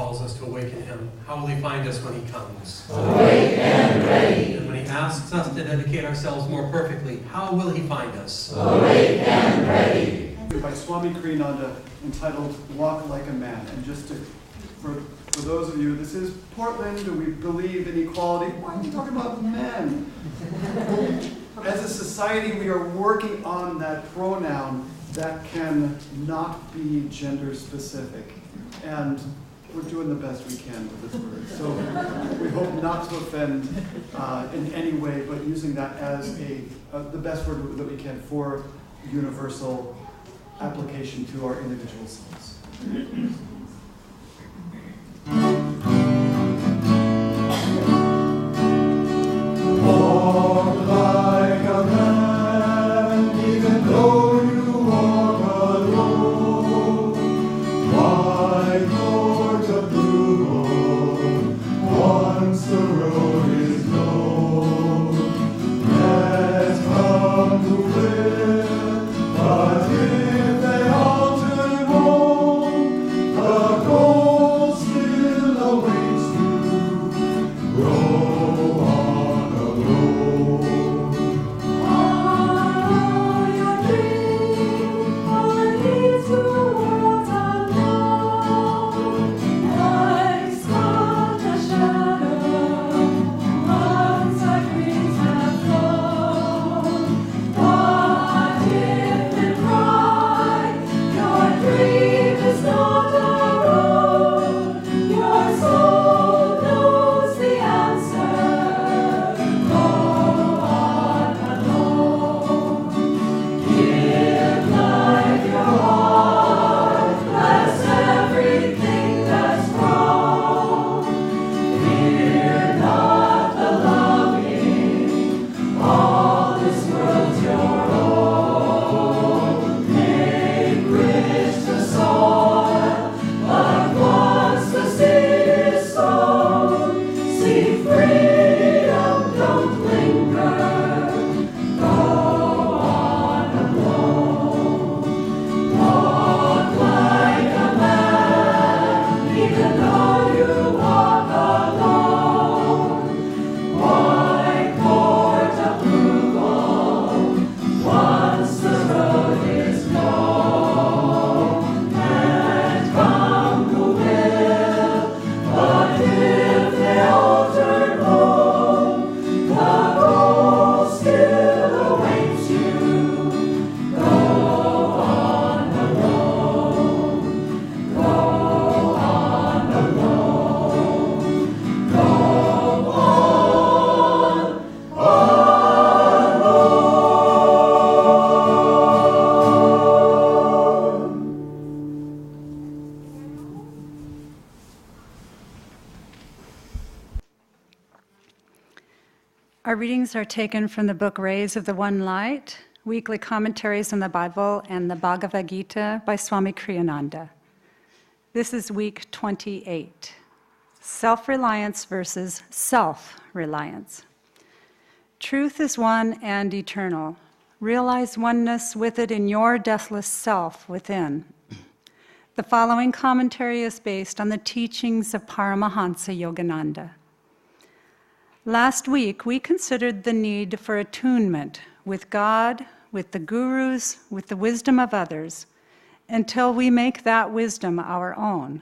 calls us to awaken him, how will he find us when he comes? Awake and ready. And when he asks us to dedicate ourselves more perfectly, how will he find us? Awake and ready. By Swami Kriyananda, entitled Walk Like a Man. And just for those of you, this is Portland, and we believe in equality. Why are we talking about men? As a society, we are working on that pronoun that can not be gender specific. And we're doing the best we can with this word. So we hope not to offend in any way, but using that as the best word that we can for universal application to our individual selves. Walk like a man, even though you walk alone. Why court approval once the road is known? Let's come to live, but if they all turn home, the goal still awaits you. Row on alone. All your dreams are leads to worlds unknown. Life's but a shadow once our dreams have flown. What if in pride your dream is not our own? Your soul knows the answer. Go on alone. Give life your heart. Bless everything that's wrong. Fear not the loving. All this world's your own. Make rich the soil, but once the seed is sown, see freedom, don't linger. Go on alone. Walk like a man, even though you walk alone. Why court approval once the road is known? And come who will, but if they all turn home, the goal still awaits you. Go on alone. Go on alone. Go on alone. Our readings are taken from the book Rays of the One Light, weekly commentaries on the Bible, and the Bhagavad Gita by Swami Kriyananda. This is week 28, self-reliance versus self-reliance. Truth is one and eternal. Realize oneness with it in your deathless self within. The following commentary is based on the teachings of Paramahansa Yogananda. Last week, we considered the need for attunement with God, with the gurus, with the wisdom of others, until we make that wisdom our own.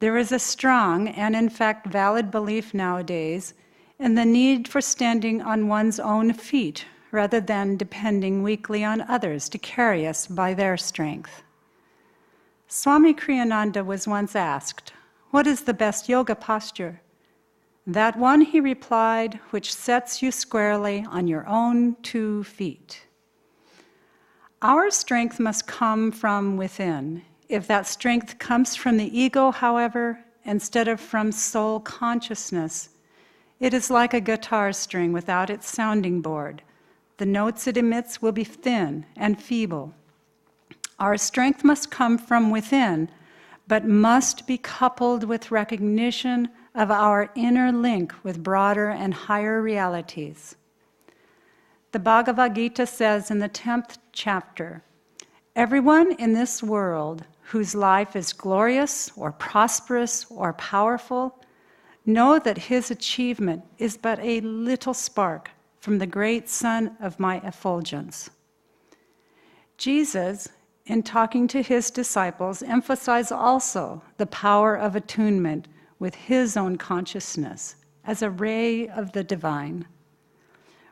There is a strong and, in fact, valid belief nowadays in the need for standing on one's own feet rather than depending weakly on others to carry us by their strength. Swami Kriyananda was once asked, "What is the best yoga posture?" "That one," he replied, "which sets you squarely on your own 2 feet." Our strength must come from within. If that strength comes from the ego, however, instead of from soul consciousness, it is like a guitar string without its sounding board. The notes it emits will be thin and feeble. Our strength must come from within, but must be coupled with recognition of our inner link with broader and higher realities. The Bhagavad Gita says in the 10th chapter, "Everyone in this world whose life is glorious or prosperous or powerful, know that his achievement is but a little spark from the great sun of my effulgence. Jesus, in talking to his disciples, emphasized also the power of attunement with his own consciousness as a ray of the divine.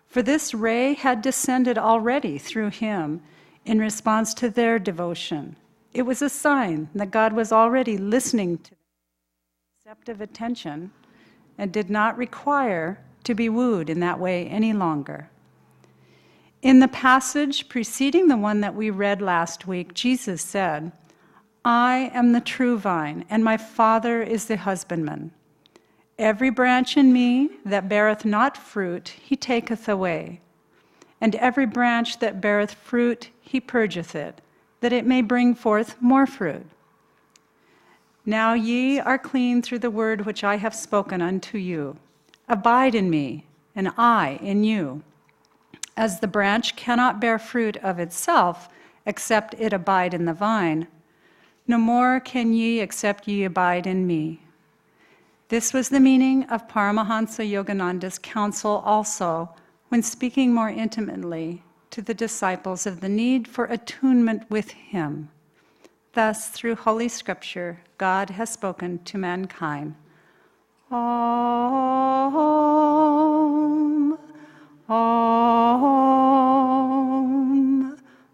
For this ray had descended already through him in response to their devotion. It was a sign that God was already listening to their receptive attention and did not require to be wooed in that way any longer. In the passage preceding the one that we read last week, Jesus said, "I am the true vine, and my Father is the husbandman. Every branch in me that beareth not fruit, he taketh away. And every branch that beareth fruit, he purgeth it, that it may bring forth more fruit. Now ye are clean through the word which I have spoken unto you. Abide in me, and I in you. As the branch cannot bear fruit of itself, except it abide in the vine, no more can ye except ye abide in me." This was the meaning of Paramahansa Yogananda's counsel also, when speaking more intimately to the disciples of the need for attunement with him. Thus, through Holy Scripture, God has spoken to mankind. Om, Om,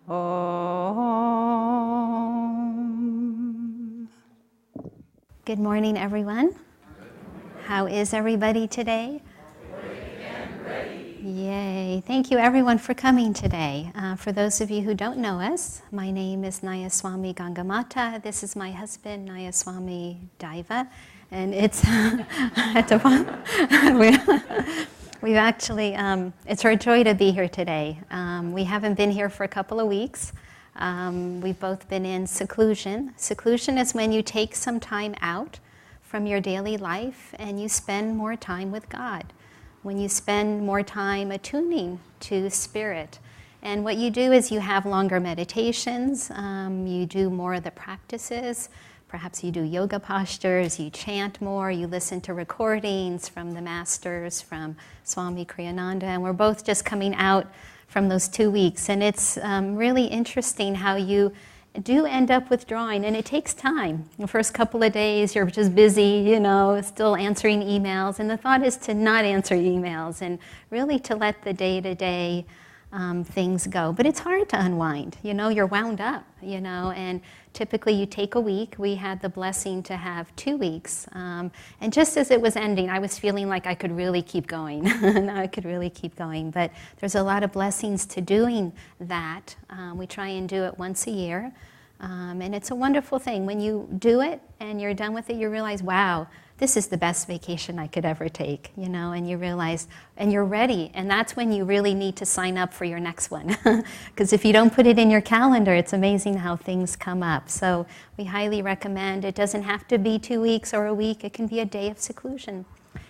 Om. Good morning, everyone. How is everybody today? Yay. Thank you, everyone, for coming today. For those of you who don't know us, my name is Nayaswami Gangamata. This is my husband, Nayaswami Daiva. And it's, we've actually, it's our joy to be here today. We haven't been here for a couple of weeks. We've both been in seclusion. Seclusion is when you take some time out from your daily life and you spend more time with God. When you spend more time attuning to spirit. And what you do is you have longer meditations, you do more of the practices, perhaps you do yoga postures, you chant more, you listen to recordings from the masters, from Swami Kriyananda, and we're both just coming out from those 2 weeks. And it's really interesting how you do end up withdrawing, and it takes time. The first couple of days, you're just busy, still answering emails, and the thought is to not answer emails and really to let the day-to-day things go. But it's hard to unwind, you're wound up, and typically you take a week. We had the blessing to have 2 weeks, and just as it was ending, I was feeling like I could really keep going. I could really keep going, but there's a lot of blessings to doing that. We try and do it once a year, and it's a wonderful thing. When you do it and you're done with it, you realize, wow, this is the best vacation I could ever take, and you realize, and you're ready, and that's when you really need to sign up for your next one. Because if you don't put it in your calendar, it's amazing how things come up. So we highly recommend. It doesn't have to be 2 weeks or a week. It can be a day of seclusion.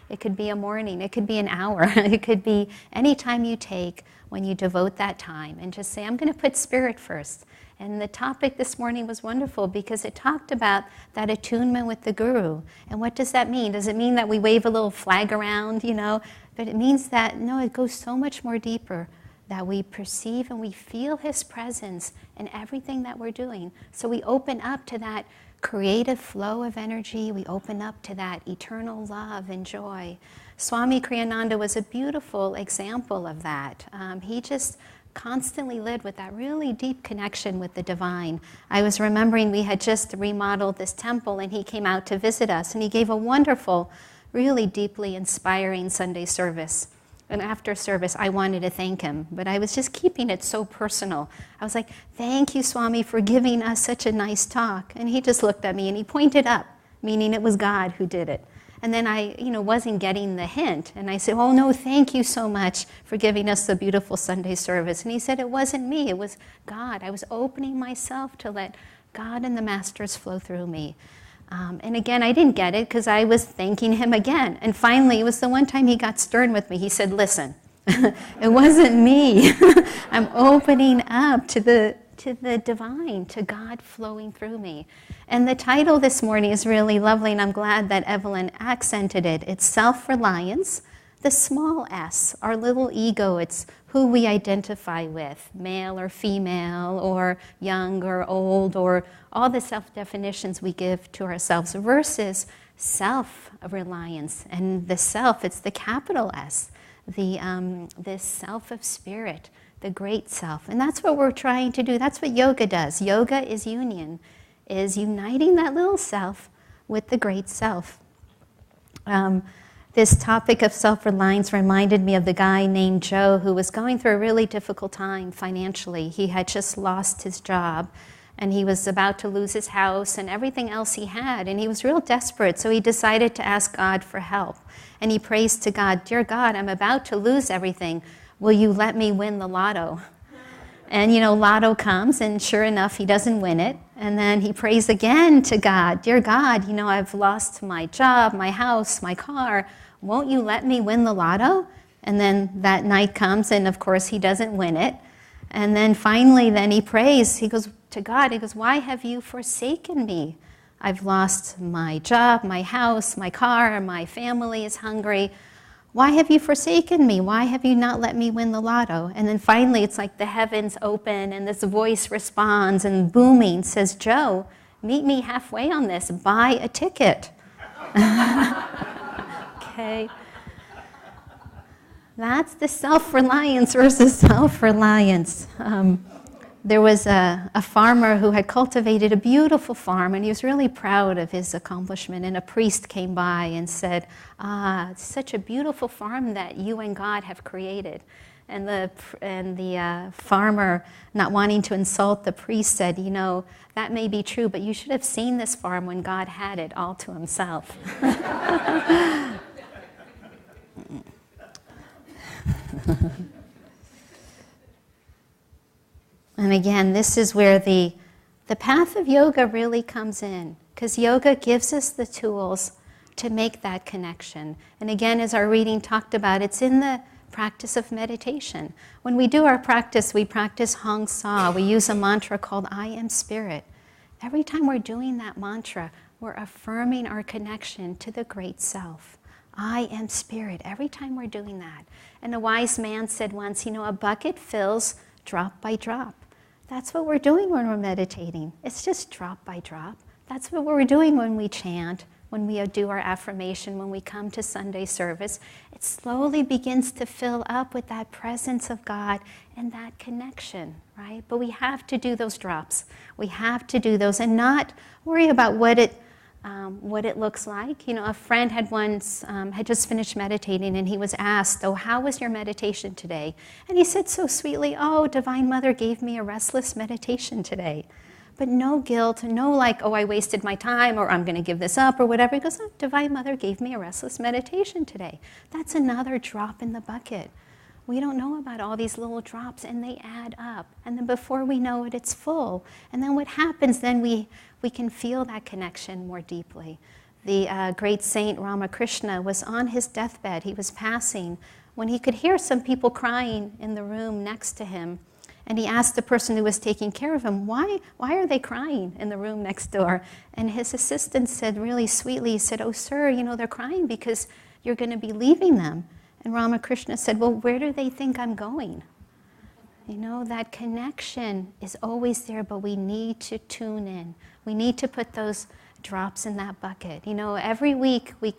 It could be a morning. It could be an hour. It could be any time you take when you devote that time and just say, I'm going to put spirit first. And the topic this morning was wonderful because it talked about that attunement with the Guru. And what does that mean? Does it mean that we wave a little flag around, But it means that, no, it goes so much more deeper, that we perceive and we feel his presence in everything that we're doing. So we open up to that creative flow of energy. We open up to that eternal love and joy. Swami Kriyananda was a beautiful example of that. He just constantly lived with that really deep connection with the divine. I was remembering we had just remodeled this temple and he came out to visit us and he gave a wonderful, really deeply inspiring Sunday service. And after service, I wanted to thank him, but I was just keeping it so personal. I was like, thank you, Swami, for giving us such a nice talk. And he just looked at me and he pointed up, meaning it was God who did it. And then I, wasn't getting the hint. And I said, oh, no, thank you so much for giving us the beautiful Sunday service. And he said, it wasn't me, it was God. I was opening myself to let God and the masters flow through me. And again, I didn't get it because I was thanking him again. And finally, it was the one time he got stern with me. He said, listen, it wasn't me. I'm opening up to the divine, to God flowing through me. And the title this morning is really lovely, and I'm glad that Evelyn accented it. It's Self-Reliance, the small s, our little ego. It's who we identify with, male or female, or young or old, or all the self-definitions we give to ourselves, versus self-reliance. And the self, it's the capital S, this self of spirit, the great self. And that's what we're trying to do. That's what yoga does. Yoga is union, is uniting that little self with the great self. This topic of self-reliance reminded me of the guy named Joe who was going through a really difficult time financially. He had just lost his job, and he was about to lose his house and everything else he had, and he was real desperate, so he decided to ask God for help. And he prays to God, "Dear God, I'm about to lose everything. Will you let me win the lotto?" And, lotto comes, and sure enough, he doesn't win it. And then he prays again to God, "Dear God, I've lost my job, my house, my car. Won't you let me win the lotto?" And then that night comes, and of course, he doesn't win it. And then finally, then he prays. He goes to God, he goes, "Why have you forsaken me? I've lost my job, my house, my car, my family is hungry. Why have you forsaken me? Why have you not let me win the lotto?" And then finally, it's like the heavens open, and this voice responds and booming says, "Joe, meet me halfway on this. Buy a ticket." Okay. That's the self-reliance versus self-reliance. There was a farmer who had cultivated a beautiful farm, and he was really proud of his accomplishment. And a priest came by and said, "It's such a beautiful farm that you and God have created." And the farmer, not wanting to insult the priest, said, "That may be true, but you should have seen this farm when God had it all to himself." And again, this is where the path of yoga really comes in, because yoga gives us the tools to make that connection. And again, as our reading talked about, it's in the practice of meditation. When we do our practice, we practice Hong Sa. We use a mantra called I Am Spirit. Every time we're doing that mantra, we're affirming our connection to the great self. I am spirit, every time we're doing that. And a wise man said once, a bucket fills drop by drop. That's what we're doing when we're meditating. It's just drop by drop. That's what we're doing when we chant, when we do our affirmation, when we come to Sunday service. It slowly begins to fill up with that presence of God and that connection, right? But we have to do those drops. We have to do those and not worry about what it looks like. A friend had just finished meditating, and he was asked, "Oh, how was your meditation today?" And he said so sweetly, "Oh, Divine Mother gave me a restless meditation today." But no guilt, no like, "Oh, I wasted my time," or "I'm going to give this up," or whatever. He goes, "Oh, Divine Mother gave me a restless meditation today." That's another drop in the bucket. We don't know about all these little drops, and they add up. And then before we know it, it's full. And then what happens, then we can feel that connection more deeply. The great saint Ramakrishna was on his deathbed. He was passing when he could hear some people crying in the room next to him. And he asked the person who was taking care of him, why are they crying in the room next door? And his assistant said really sweetly, he said, "Oh, sir, they're crying because you're going to be leaving them." And Ramakrishna said, "Well, where do they think I'm going?" That connection is always there, but we need to tune in. We need to put those drops in that bucket. Every week we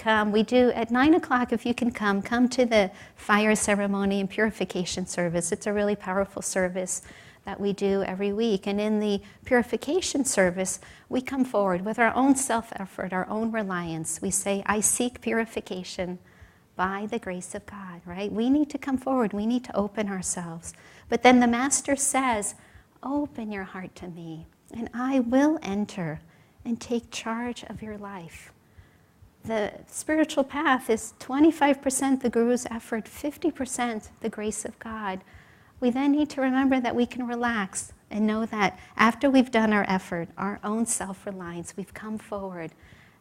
do at 9 o'clock, if you can come to the fire ceremony and purification service. It's a really powerful service that we do every week. And in the purification service, we come forward with our own self-effort, our own reliance. We say, "I seek purification by the grace of God," right? We need to come forward. We need to open ourselves. But then the Master says, "Open your heart to me, and I will enter and take charge of your life." The spiritual path is 25% the Guru's effort, 50% the grace of God. We then need to remember that we can relax and know that after we've done our effort, our own self-reliance, we've come forward.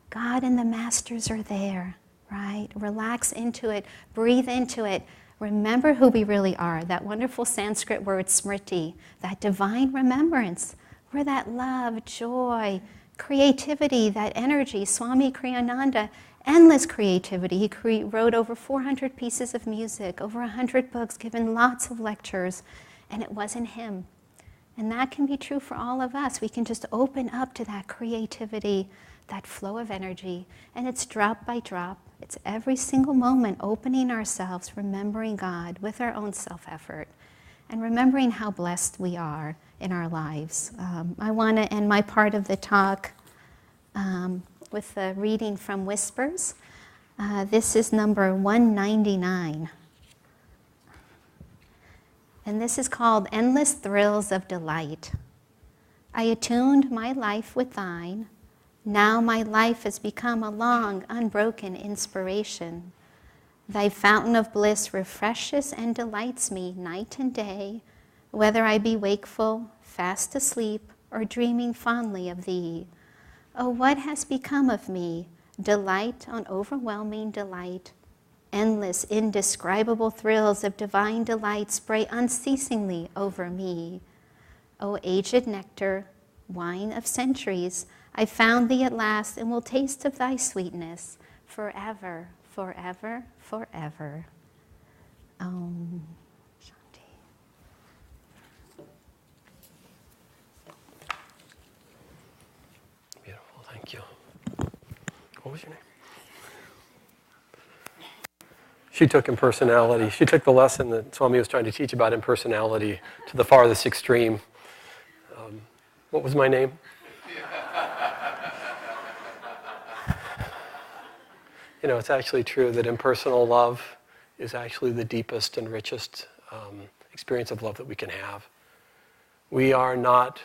God and the Masters are there, right? Relax into it, breathe into it, Remember who we really are. That wonderful Sanskrit word smriti, that divine remembrance. We're that love, joy, creativity, that energy. Swami Kriyananda, endless creativity. He wrote over 400 pieces of music, over 100 books, given lots of lectures, and it wasn't him. And that can be true for all of us. We can just open up to that creativity, that flow of energy, and it's drop by drop. It's every single moment opening ourselves, remembering God with our own self-effort, and remembering how blessed we are in our lives. I want to end my part of the talk with a reading from Whispers. This is number 199. And this is called Endless Thrills of Delight. I attuned my life with thine. Now my life has become a long, unbroken inspiration. Thy fountain of bliss refreshes and delights me night and day, whether I be wakeful, fast asleep, or dreaming fondly of thee. Oh, what has become of me? Delight on overwhelming delight. Endless, indescribable thrills of divine delight spray unceasingly over me. O aged nectar, wine of centuries, I found thee at last and will taste of thy sweetness forever, forever, forever. Om Shanti. Beautiful, thank you. What was your name? She took impersonality. She took the lesson that Swami was trying to teach about impersonality to the farthest extreme. What was my name? You know, it's actually true that impersonal love is actually the deepest and richest experience of love that we can have. We are not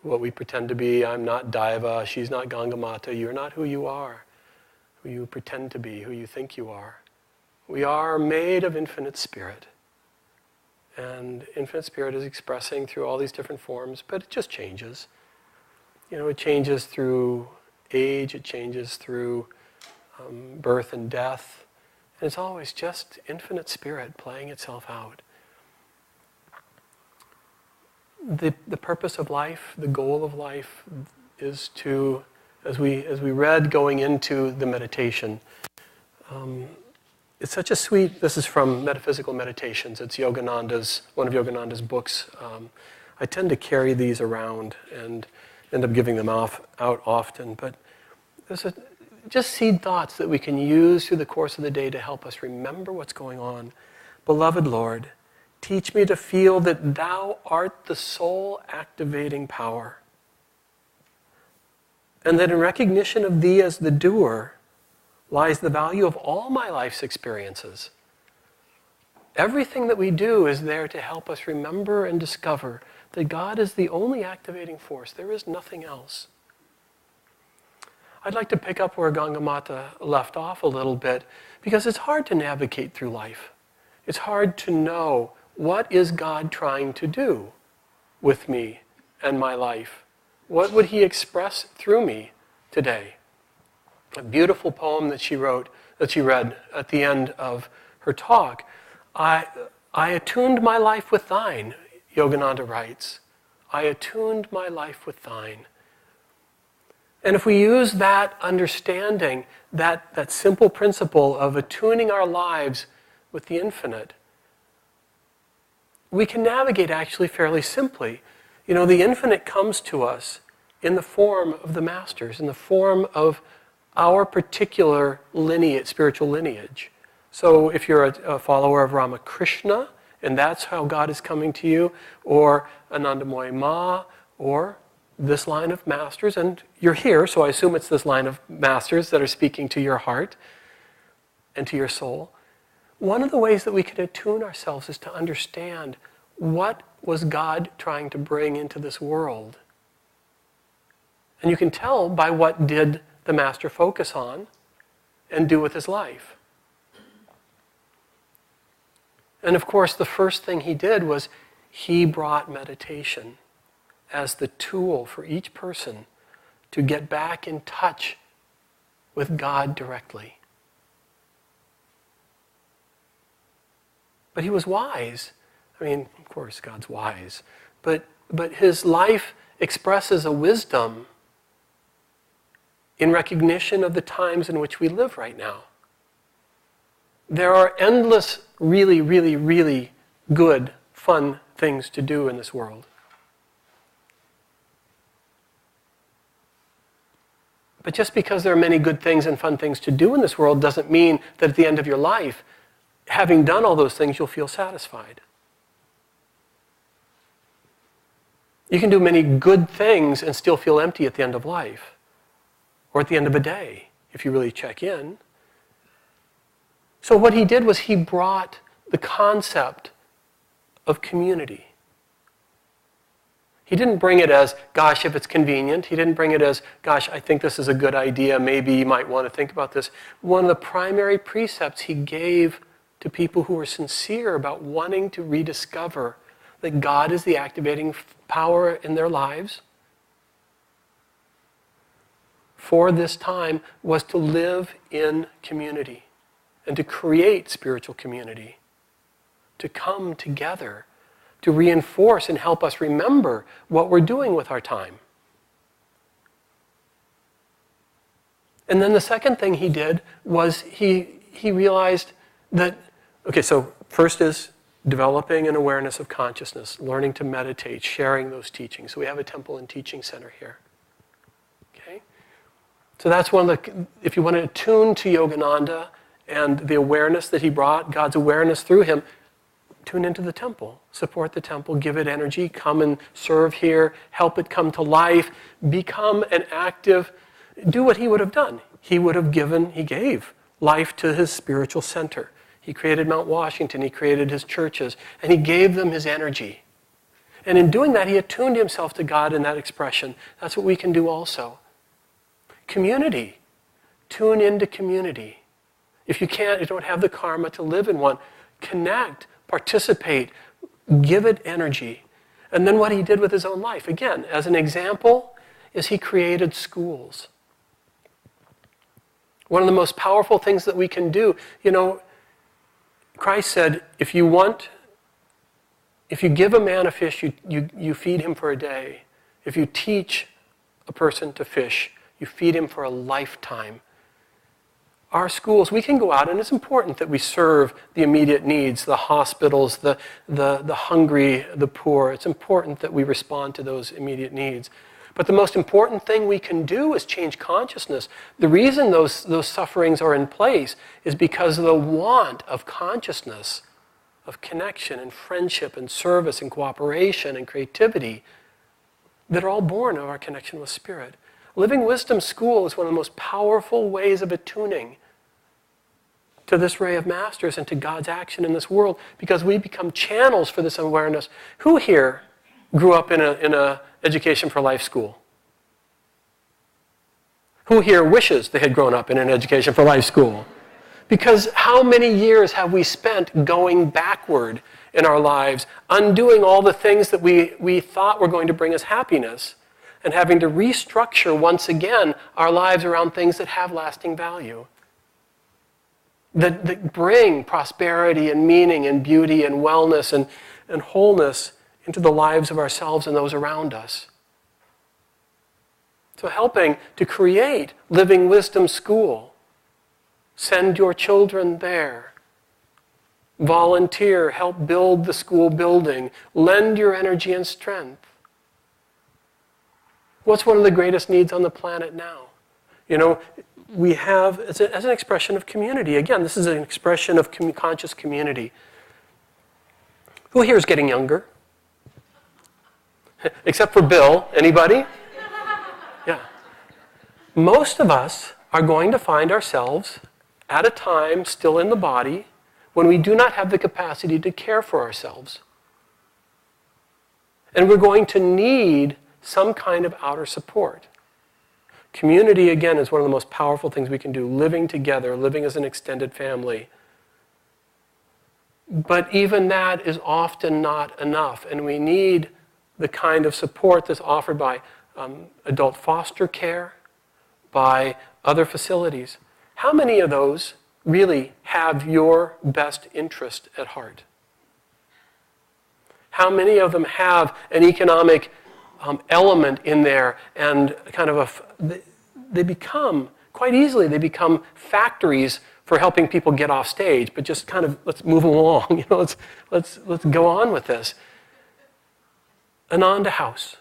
what we pretend to be. I'm not Daiva. She's not Gangamata. You're not who you are, who you pretend to be, who you think you are. We are made of infinite spirit. And infinite spirit is expressing through all these different forms, but it just changes. You know, it changes through age, it changes through birth and death. And it's always just infinite spirit playing itself out. The purpose of life, the goal of life is to, as we read going into the meditation, it's such a sweet, this is from Metaphysical Meditations. It's Yogananda's, one of Yogananda's books. I tend to carry these around and end up giving them out often. But there's just seed thoughts that we can use through the course of the day to help us remember what's going on. Beloved Lord, teach me to feel that thou art the soul activating power. And that in recognition of thee as the doer, lies the value of all my life's experiences. Everything that we do is there to help us remember and discover that God is the only activating force. There is nothing else. I'd like to pick up where Gangamata left off a little bit, because it's hard to navigate through life. It's hard to know, what is God trying to do with me and my life? What would he express through me today? A beautiful poem that she read at the end of her talk. I attuned my life with thine, Yogananda writes. I attuned my life with thine. And if we use that understanding, that simple principle of attuning our lives with the infinite, we can navigate actually fairly simply. You know, the infinite comes to us in the form of the masters, in the form of our particular lineage, spiritual lineage. So if you're a follower of Ramakrishna, and that's how God is coming to you, or Anandamoy Ma, or this line of masters, and you're here, so I assume it's this line of masters that are speaking to your heart and to your soul. One of the ways that we can attune ourselves is to understand, what was God trying to bring into this world? And you can tell by what did the master focus on and do with his life. And of course, the first thing he did was he brought meditation as the tool for each person to get back in touch with God directly. But he was wise. I mean, of course, God's wise. But his life expresses a wisdom in recognition of the times in which we live right now. There are endless, really, really, really good, fun things to do in this world. But just because there are many good things and fun things to do in this world doesn't mean that at the end of your life, having done all those things, you'll feel satisfied. You can do many good things and still feel empty at the end of life, or at the end of a day, if you really check in. So what he did was he brought the concept of community. He didn't bring it as, gosh, if it's convenient. He didn't bring it as, gosh, I think this is a good idea. Maybe you might want to think about this. One of the primary precepts he gave to people who were sincere about wanting to rediscover that God is the activating power in their lives for this time was to live in community and to create spiritual community, to come together, to reinforce and help us remember what we're doing with our time. And then the second thing he did was he realized that, okay, so first is developing an awareness of consciousness, learning to meditate, sharing those teachings. So we have a temple and teaching center here. Okay? So that's one of the, if you want to attune to Yogananda and the awareness that he brought, God's awareness through him, tune into the temple, support the temple, give it energy, come and serve here, help it come to life, become an active, do what he would have done. He gave life to his spiritual center. He created Mount Washington, he created his churches, and he gave them his energy. And in doing that, he attuned himself to God in that expression. That's what we can do also. Community. Tune into community. If you don't have the karma to live in one, connect, participate, give it energy. And then what he did with his own life, again, as an example, is he created schools. One of the most powerful things that we can do, Christ said, if you give a man a fish, you feed him for a day. If you teach a person to fish, you feed him for a lifetime. Our schools, we can go out, and it's important that we serve the immediate needs, the hospitals, the hungry, the poor. It's important that we respond to those immediate needs. But the most important thing we can do is change consciousness. The reason those sufferings are in place is because of the want of consciousness, of connection and friendship and service and cooperation and creativity that are all born of our connection with Spirit. Living Wisdom School is one of the most powerful ways of attuning to this ray of masters and to God's action in this world, because we become channels for this awareness. Who here grew up in a Education for Life school? Who here wishes they had grown up in an Education for Life school? Because how many years have we spent going backward in our lives, undoing all the things that we thought were going to bring us happiness, and having to restructure once again our lives around things that have lasting value, that bring prosperity and meaning and beauty and wellness and wholeness into the lives of ourselves and those around us. So helping to create Living Wisdom School. Send your children there. Volunteer, help build the school building. Lend your energy and strength. What's one of the greatest needs on the planet now? We have, as an expression of community. Again, this is an expression of conscious community. Who here is getting younger? Except for Bill. Anybody? Yeah. Most of us are going to find ourselves at a time still in the body when we do not have the capacity to care for ourselves. And we're going to need some kind of outer support. Community, again, is one of the most powerful things we can do. Living together, living as an extended family. But even that is often not enough, and we need the kind of support that's offered by adult foster care, by other facilities. How many of those really have your best interest at heart? How many of them have an economic element in there, and kind of they become, quite easily, they become factories for helping people get off stage, but just kind of, let's move along, let's go on with this. Ananda House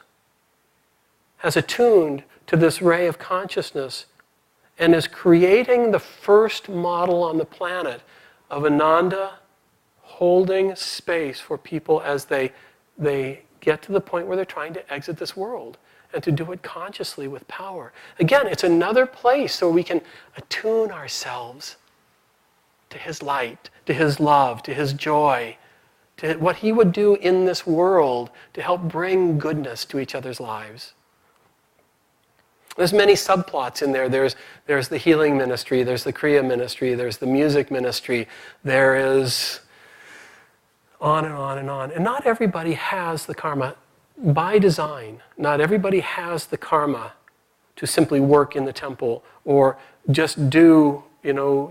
has attuned to this ray of consciousness and is creating the first model on the planet of Ananda holding space for people as they get to the point where they're trying to exit this world, and to do it consciously with power. Again, it's another place so we can attune ourselves to his light, to his love, to his joy, to what he would do in this world to help bring goodness to each other's lives. There's many subplots in there. There's the healing ministry, there's the Kriya ministry, there's the music ministry, there is on and on and on. And not everybody has the karma by design. Not everybody has the karma to simply work in the temple or just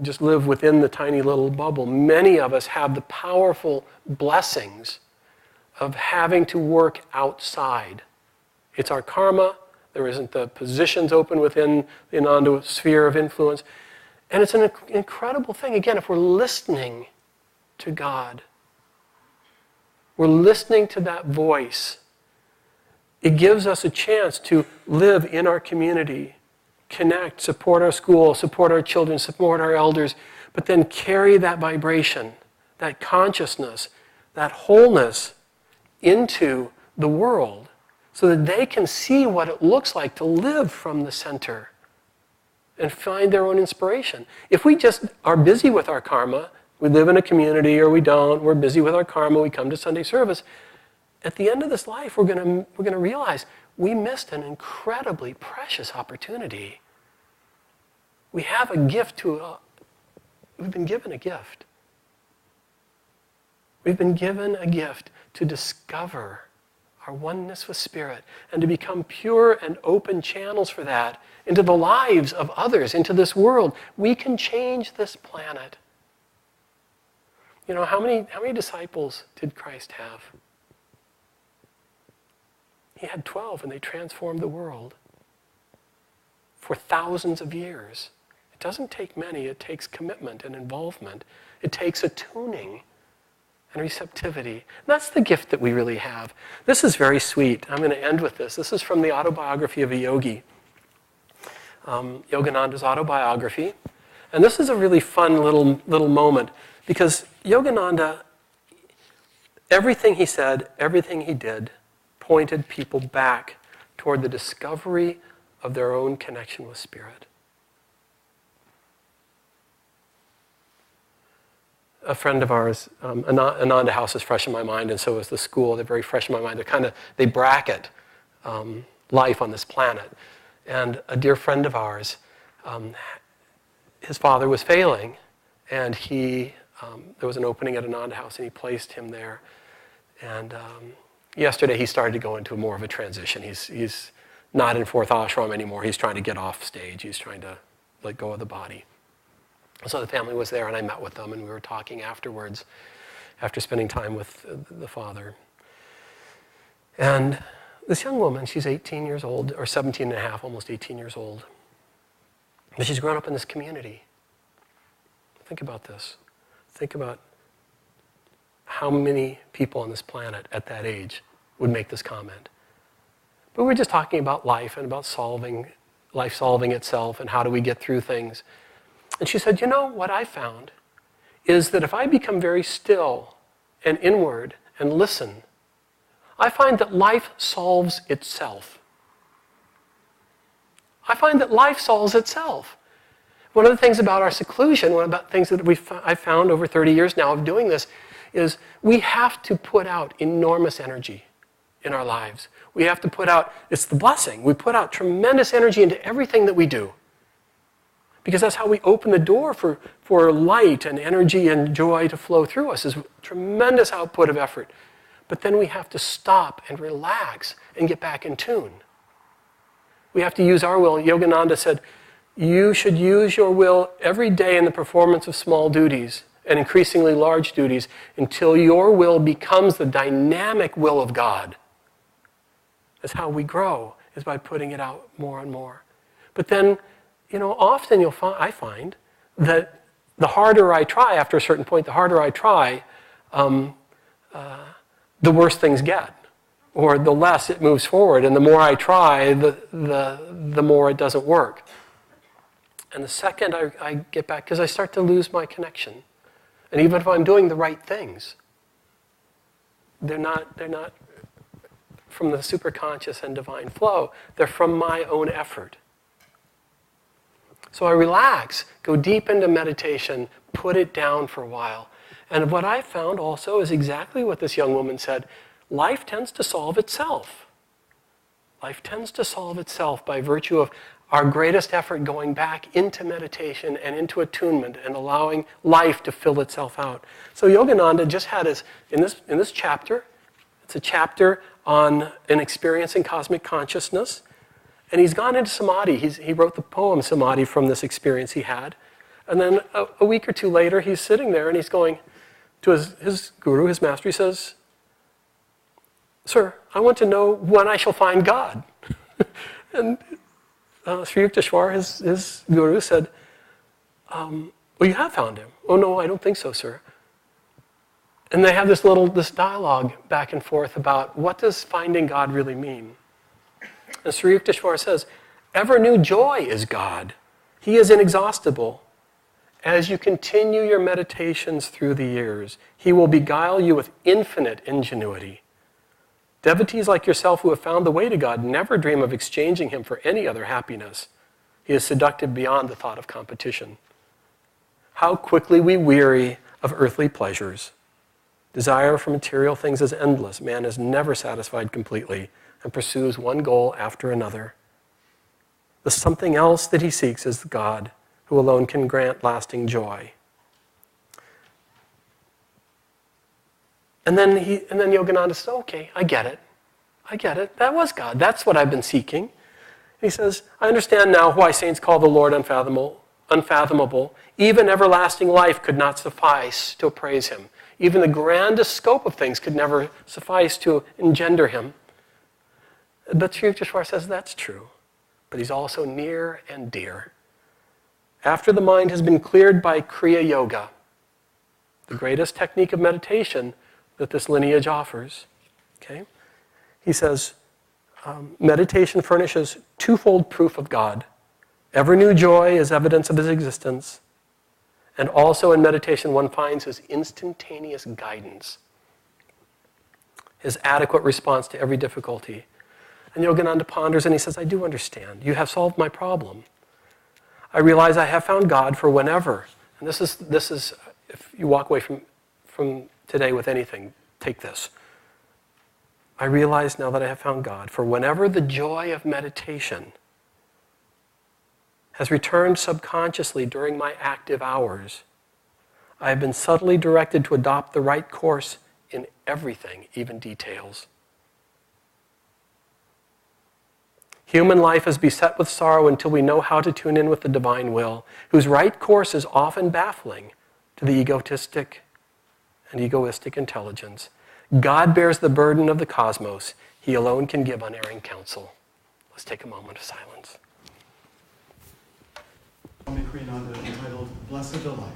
just live within the tiny little bubble. Many of us have the powerful blessings of having to work outside. It's our karma. There isn't the positions open within the Ananda sphere of influence. And it's an incredible thing. Again, if we're listening to God, we're listening to that voice, it gives us a chance to live in our community, connect, support our school, support our children, support our elders, but then carry that vibration, that consciousness, that wholeness into the world so that they can see what it looks like to live from the center and find their own inspiration. If we just are busy with our karma, we live in a community or we don't, we're busy with our karma, we come to Sunday service, at the end of this life we're going to realize we missed an incredibly precious opportunity. We have a gift we've been given a gift. We've been given a gift to discover our oneness with Spirit and to become pure and open channels for that into the lives of others, into this world. We can change this planet. How many disciples did Christ have? He had 12, and they transformed the world for thousands of years. It doesn't take many. It takes commitment and involvement. It takes attuning and receptivity. And that's the gift that we really have. This is very sweet. I'm going to end with this. This is from the autobiography of a yogi, Yogananda's autobiography. And this is a really fun little moment because Yogananda, everything he said, everything he did, pointed people back toward the discovery of their own connection with Spirit. A friend of ours, Ananda House is fresh in my mind, and so is the school. They're very fresh in my mind. They bracket life on this planet. And a dear friend of ours, his father was failing, and there was an opening at Ananda House, and he placed him there. And yesterday he started to go into more of a transition. He's not in fourth ashram anymore. He's trying to get off stage. He's trying to let go of the body. So the family was there, and I met with them, and we were talking afterwards, after spending time with the father. And this young woman, she's 18 years old, or 17 and a half, almost 18 years old. But she's grown up in this community. Think about this. Think about how many people on this planet at that age would make this comment. But we're just talking about life and about life solving itself and how do we get through things. And she said, what I found is that if I become very still and inward and listen, I find that life solves itself. I find that life solves itself. One of the things about our seclusion, one of the things that I've found over 30 years now of doing this, is we have to put out enormous energy in our lives. We have to put out, it's the blessing, we put out tremendous energy into everything that we do. Because that's how we open the door for light and energy and joy to flow through us, is tremendous output of effort. But then we have to stop and relax and get back in tune. We have to use our will. Yogananda said, you should use your will every day in the performance of small duties and increasingly large duties until your will becomes the dynamic will of God. That's how we grow, is by putting it out more and more. But then, often I find that the harder I try, after a certain point, the harder I try, the worse things get, or the less it moves forward. And the more I try, the more it doesn't work. And the second I get back, because I start to lose my connection. And even if I'm doing the right things, they're not from the superconscious and divine flow. They're from my own effort. So I relax, go deep into meditation, put it down for a while. And what I found also is exactly what this young woman said. Life tends to solve itself. Life tends to solve itself by virtue of our greatest effort going back into meditation and into attunement and allowing life to fill itself out. So Yogananda just had his, in this chapter, it's a chapter on an experience in cosmic consciousness, and he's gone into samadhi. He wrote the poem Samadhi from this experience he had. And then a week or two later, he's sitting there and he's going to his guru, his master, he says, "Sir, I want to know when I shall find God." And Sri Yukteswar, his guru, said, "Well, you have found him." "Oh, no, I don't think so, sir." And they have this dialogue back and forth about what does finding God really mean. And Sri Yukteswar says, "Ever new joy is God. He is inexhaustible. As you continue your meditations through the years, he will beguile you with infinite ingenuity. Devotees like yourself who have found the way to God never dream of exchanging him for any other happiness. He is seductive beyond the thought of competition. How quickly we weary of earthly pleasures. Desire for material things is endless. Man is never satisfied completely and pursues one goal after another. The something else that he seeks is God, who alone can grant lasting joy." And then Yogananda says, "Okay, I get it. That was God. That's what I've been seeking." And he says, "I understand now why saints call the Lord unfathomable. Even everlasting life could not suffice to appraise him. Even the grandest scope of things could never suffice to engender him." But Sri Yukteswar says that's true. But he's also near and dear. After the mind has been cleared by Kriya Yoga, the greatest technique of meditation that this lineage offers, okay? He says, meditation furnishes twofold proof of God. Ever new joy is evidence of his existence. And also in meditation one finds his instantaneous guidance, his adequate response to every difficulty. And Yogananda ponders and he says, "I do understand. You have solved my problem. I realize I have found God for whenever," and this is if you walk away from today with anything, take this. "I realize now that I have found God for whenever the joy of meditation has returned subconsciously during my active hours. I have been subtly directed to adopt the right course in everything, even details. Human life is beset with sorrow until we know how to tune in with the divine will, whose right course is often baffling to the egoistic intelligence. God bears the burden of the cosmos. He alone can give unerring counsel." Let's take a moment of silence. Swami Kriyananda entitled Blessed the Life.